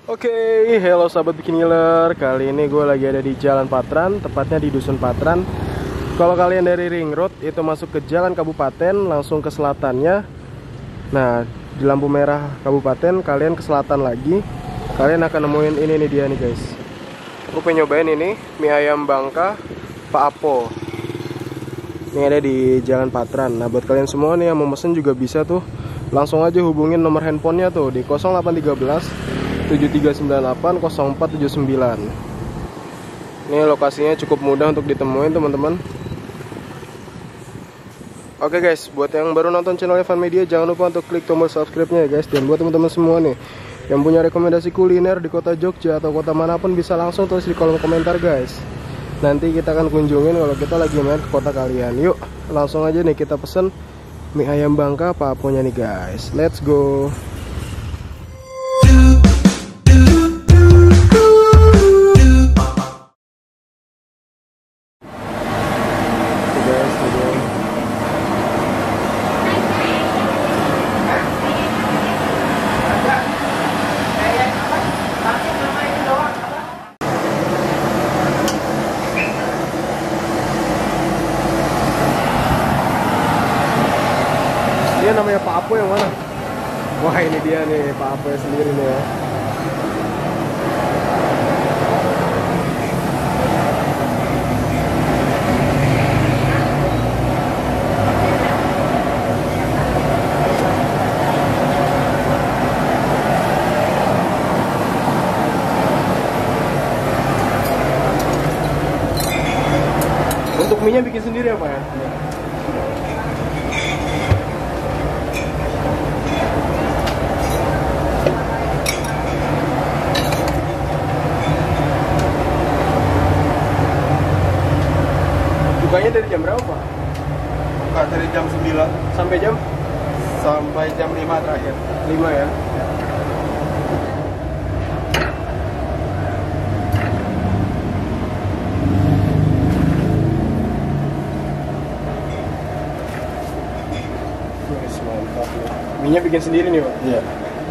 Oke, hello sahabat Bikiniler. Kali ini gue lagi ada di Jalan Patran, tepatnya di Dusun Patran. Kalau kalian dari Ring Road itu masuk ke Jalan Kabupaten, langsung ke selatannya. Nah, di lampu merah Kabupaten, kalian ke selatan lagi, kalian akan nemuin ini nih dia nih guys. Gue pengen nyobain ini mie ayam Bangka Pak Apo. Ini ada di Jalan Patran. Nah, buat kalian semua nih yang mau mesen juga bisa tuh, langsung aja hubungin nomor handphonenya tuh di 0813 7398 0479. Ini lokasinya cukup mudah untuk ditemuin teman-teman. Oke guys, buat yang baru nonton channelnya Fun Media, jangan lupa untuk klik tombol subscribe-nya ya guys. Dan buat teman-teman semua nih yang punya rekomendasi kuliner di kota Jogja atau kota manapun, bisa langsung tulis di kolom komentar guys. Nanti kita akan kunjungin kalau kita lagi main ke kota kalian. Yuk, langsung aja nih kita pesen mie ayam Bangka Pak Aponya nih guys. Let's go. Dia namanya Pak Apo yang mana? Wah, ini dia nih Pak Apo sendiri nih ya. Untuk mie nya bikin sendiri apa ya? Bukanya dari jam berapa Pak? Buka dari jam 9 Sampai jam? sampai jam 5 terakhir. 5 ya? Wes, mantap nih. Mie-nya bikin sendiri nih Pak? Iya.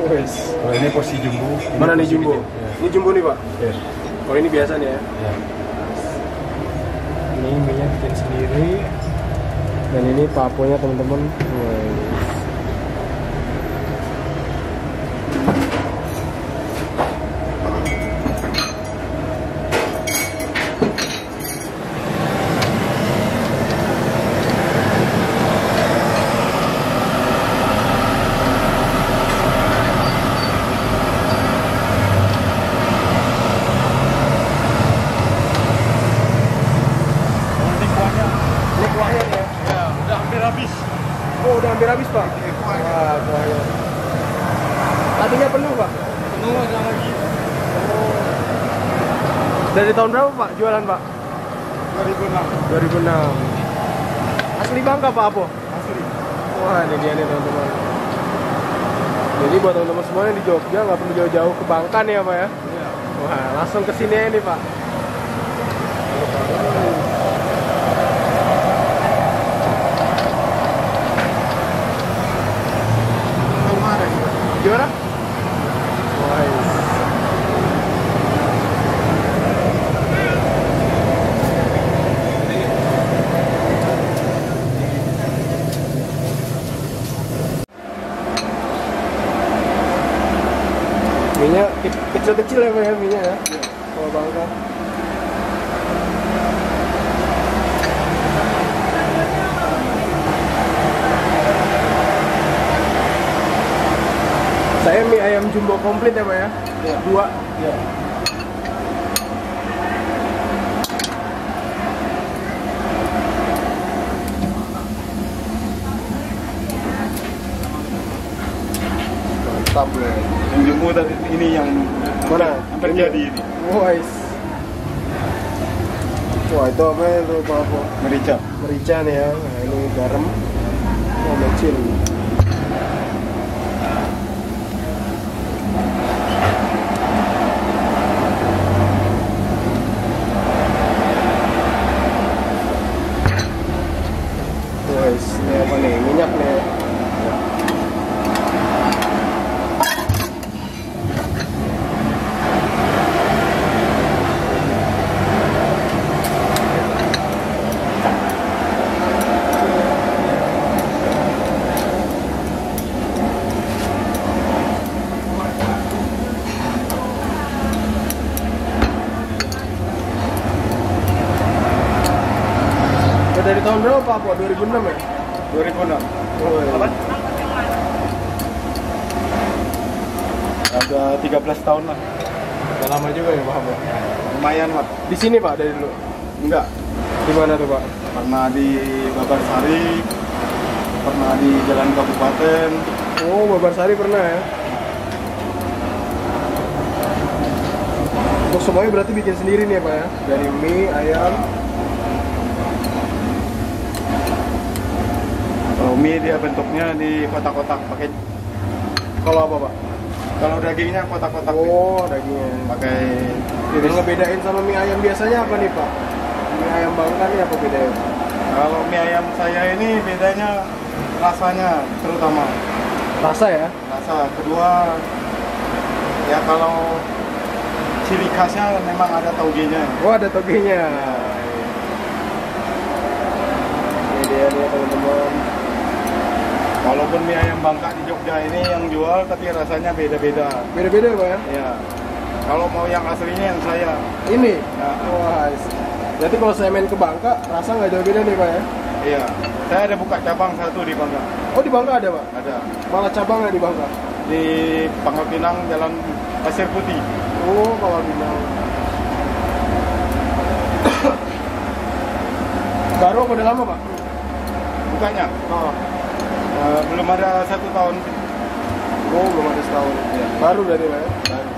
Wes. Kalau ini porsi jumbo. Mana nih porsi jumbo? kecil. Iya. Ini jumbo nih Pak? Iya. Oh, ini biasa nih ya? Iya. Ini mie-nya bikin sendiri. Dan ini paponya teman-teman. Ini kuahnya nih ya? Ya, udah hampir habis. Oh, udah hampir habis Pak? Wah, kuahnya. Tadinya penuh Pak? Penuh ada lagi. Dari tahun berapa Pak jualan Pak? 2006. 2006. Asli Bangka Pak Apo? Asli. Wah, ini dia nih teman-teman. Jadi buat teman-teman semua yang di Jogja nggak perlu jauh-jauh ke Bangka nih ya Pak ya? Iya. Wah, langsung ke sini aja nih Pak. Kemarin. Gimana? Wah, mie-nya kecil-kecil ya Pak ya mie-nya ya? Kalau Bangka. Saya mie ayam jumbo komplit ya Pak ya? Iya. 2. Iya. Mantap loh. Yang jumbo tadi ini yang Mana? terjadi ini. Wais. Wah, itu apa itu Pak Apo? Merica. Merica nih ya. Nah, ini garam. Oh, mecin. Tahun berapa Pak? 2006 ya? 2006. Oh, iya. Apa? Ada 13 tahun lah. Udah lama juga ya Pak? Lumayan Pak. Di sini Pak dari dulu? Enggak. Di mana tuh Pak? Pernah di Babarsari, pernah di Jalan Kabupaten. Oh, Babarsari pernah ya? Untuk semuanya berarti bikin sendiri nih ya Pak ya? Dari mie, ayam. Kalau mie dia bentuknya di kotak-kotak pakai. Kalau apa Pak? Kalau dagingnya kotak-kotak. Oh, dagingnya. Pakai Jadi ngebedain sama mie ayam biasanya apa nih Pak? Mie ayam Bangka nih apa bedanya? Kalau mie ayam saya ini bedanya rasanya terutama. Rasa ya? Rasa kedua ya kalau ciri khasnya memang ada tauge-nya. Oh, ada togenya. Ini dia nih teman-teman. Walaupun mie ayam Bangka di Jogja ini yang jual tapi rasanya beda-beda. Beda-beda ya Pak ya? Ya. Kalau mau yang aslinya yang saya. Ini? Ya. Wah, berarti kalau saya main ke Bangka, rasa nggak jauh beda nih Pak ya? Iya. Saya ada buka cabang satu di Bangka. Oh, di Bangka ada Pak? Ada. Malah cabangnya di Bangka? Di Pangkal Pinang Jalan Pasir Putih. Oh, kalau Pinang. Baru apa udah lama Pak? Bukanya Oh, belum ada 1 tahun. oh belum ada setahun. Iya. Baru berarti Pak ya? Baru.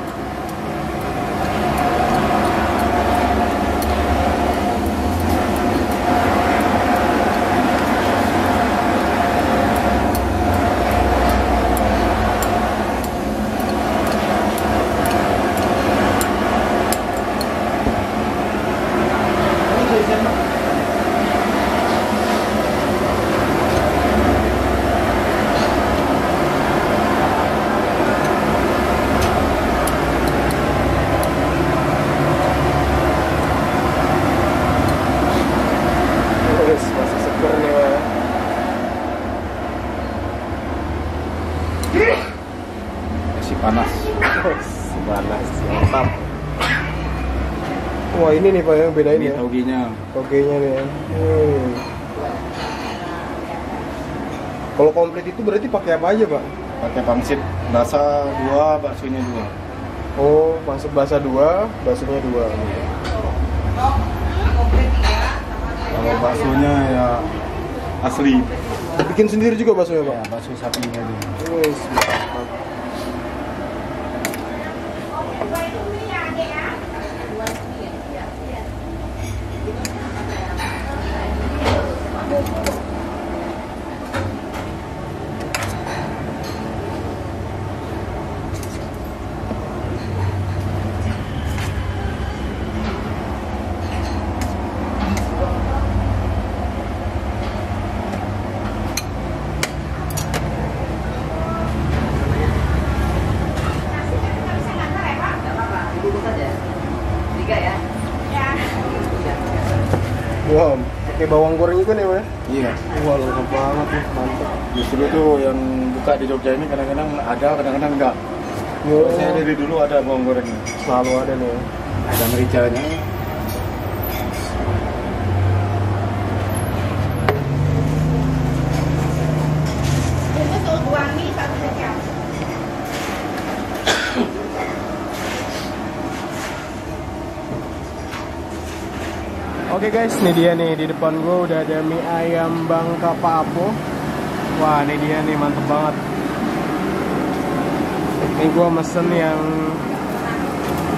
Terus masih seger nih Pak ya? Masih panas. Panas, mantap. Wah ini nih Pak yang bedain Ini ya? tauge-nya. Togenya nih ya. Kalau komplit itu berarti pakai apa aja Pak? Pakai pangsit rasa 2, baksonya 2. Oh, masuk basa 2, baksonya 2. Kalau baksonya ya asli. Bikin sendiri juga baksonya Pak? Ya, bakso sapi aja. Wes, mantap. Wow, pakai bawang goreng juga nih Pak? Iya. Wah, lengkap banget nih, mantap. Justru itu yang buka di Jogja ini kadang-kadang ada, kadang-kadang enggak. Yo, Saya dari dulu ada bawang gorengnya. selalu ada nih. Ada mericanya. Oke guys, ini dia nih di depan gue udah ada mie ayam Bangka Pak Apo. Wah, ini dia nih mantep banget. Ini gue mesen yang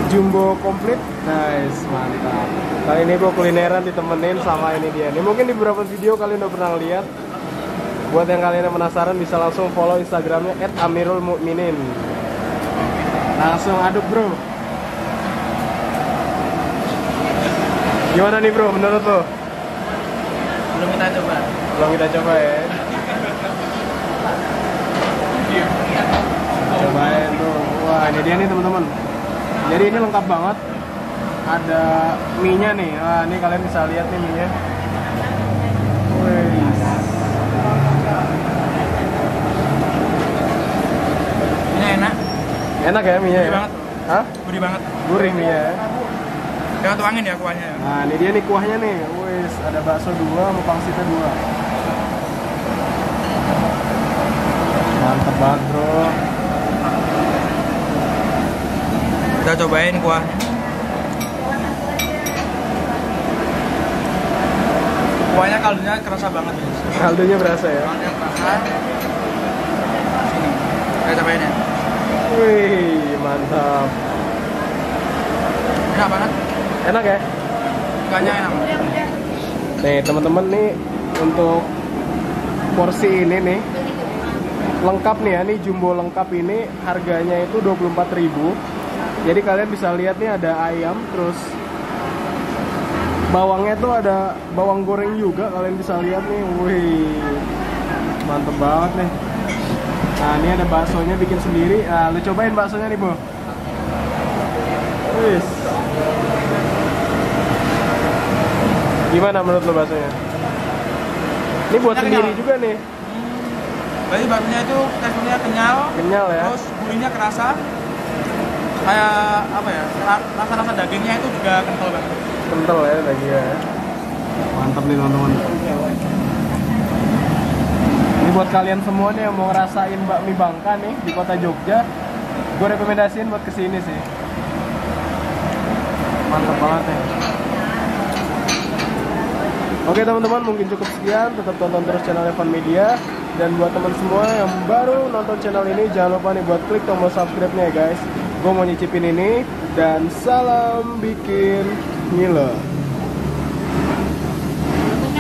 jumbo komplit. Nice, mantap. Kali ini gue kulineran ditemenin sama ini dia. Ini mungkin di beberapa video kalian udah pernah lihat. Buat yang kalian yang penasaran bisa langsung follow Instagramnya @amirulmukminin. Langsung aduk bro. Gimana nih bro, menurut lo? Belum kita coba. Belum kita coba ya. Cobain tuh. Wah, ini dia nih teman-teman. Jadi ini lengkap banget. Ada mie-nya nih. Wah, ini kalian bisa lihat nih mie-nya. Wih. Ini enak. Enak ya mie-nya ya? Gurih banget. Hah? Gurih banget. Gurih mie-nya ya. Jangan tuangin ya kuahnya ya. Nah ini dia nih kuahnya nih. Wis, ada bakso 2 sama pangsitnya 2. Mantep banget bro. Kita cobain kuah. Kuahnya kaldunya kerasa banget guys. Kaldunya berasa ya. Kaldunya kerasa. Sini. Kita cobain ya. Wih, mantap. Enak banget. Enak ya? Ikannya enak. Nih teman-teman nih untuk porsi ini nih lengkap nih ya, nih jumbo lengkap ini harganya itu 24.000. Jadi kalian bisa lihat nih ada ayam, terus bawangnya tuh ada bawang goreng juga, kalian bisa lihat nih. Wih, mantep banget nih. Nah ini ada baksonya bikin sendiri. Nah lu cobain baksonya nih Bo. Wis. Gimana menurut lo baksonya? Ini buat Kenyal, sendiri kenyal. juga nih. Jadi baksonya itu teksturnya kenyal. Kenyal ya. Terus gurihnya kerasa. Kayak apa ya? Rasa-rasa dagingnya itu juga kental banget. Kental ya dagingnya. Mantap nih teman-teman. Ini buat kalian semua nih yang mau ngerasain bakmi Bangka nih di kota Jogja, gue rekomendasiin buat kesini sih. Mantap banget ya. Oke teman-teman, mungkin cukup sekian. Tetap tonton terus channel Evan Media. Dan buat teman semua yang baru nonton channel ini, jangan lupa nih buat klik tombol subscribe-nya ya guys. Gue mau nyicipin ini. Dan salam bikin ngiler.